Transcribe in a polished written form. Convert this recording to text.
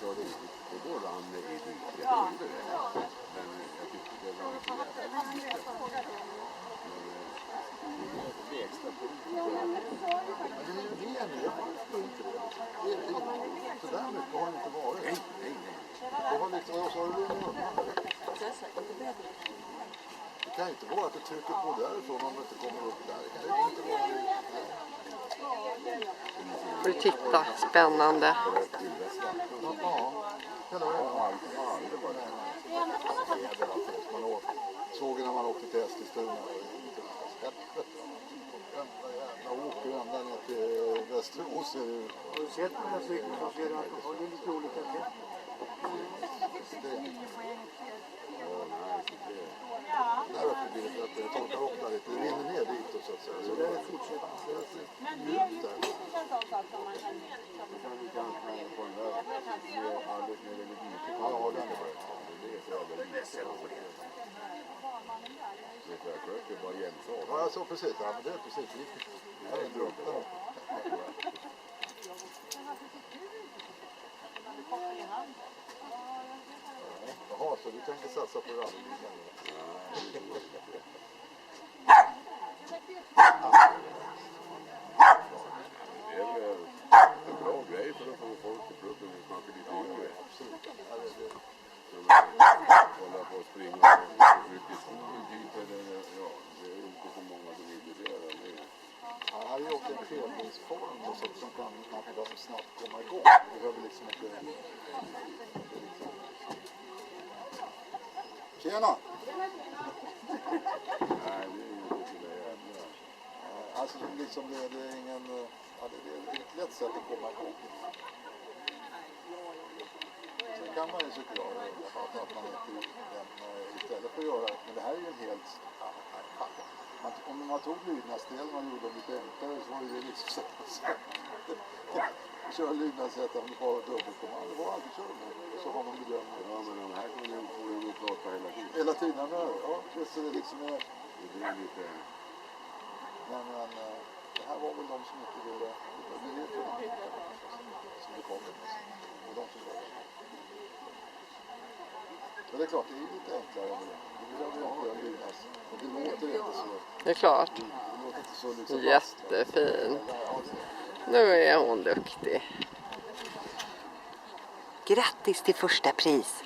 körde ut och då rann det i diket. Ja. Men jag tyckte det var inte jävla det är extra på det. Men det är ju ren, jag förstår inte det. Det är så där mycket har det inte varit. Nej. Det har liksom, jag sa det undan. Det kan inte vara att du trycker på därifrån om det inte kommer upp där. Det kan inte vara det. Får du titta, spännande. Ja, hela vägen. Man såg när man åkte till Eskilstuna. Jag åker ända ner till Västerås. Har du sett den här cykeln så ser du att de har lite olika sätt. Där uppe blir det att det torkar upp där lite. Det rinner ner dit och så att säga. Så det fortsätter. Men det är ju en sån sak som man kan på den där alldeles med väldigt mycket. Ja, den är det. Det är så jävla det är för att bara jämsa. Ja, jag sa precis. Ja, men det är precis riktigt. Det är en drunkna. Jaha, så du tänker satsa på rallyligan? Det är väl en bra grej för att få folk till klubben och snacka lite yngre. Hålla på att springa och rycka i skogen typ. Ja, det är inte så många som är intresserade av det. Ja, här är ju också en tävlingsform som kan man kan ganska snabbt komma igång. Det behöver liksom inte... Tjena! Nej, det är ju inte så jävla. Alltså liksom det är ingen... Ja, det är ett lätt sätt att komma igång. Sen kan man ju såklart att man inte istället för att göra... Men det här är ju en helt... Om man tog lydnadsdelen och gjorde dem lite enklare så var det ju liksom så att köra lydnadssätt om det bara dubbelkommando. Det var alltid kör med. Så har man bedömt. Ja, men de här kommer ju prata hela tiden. Hela tiden, ja. Så det liksom är... Det är lite... Men det här var väl de som inte ville... Det är för som det kommer. Och de som var det. Men det är klart, det är lite enklare med det. Det vill jag inte lydnas. Och det låter inte så... Det är klart. Det låter inte så liksom... Jättefin. Nu är hon duktig. Grattis till första pris!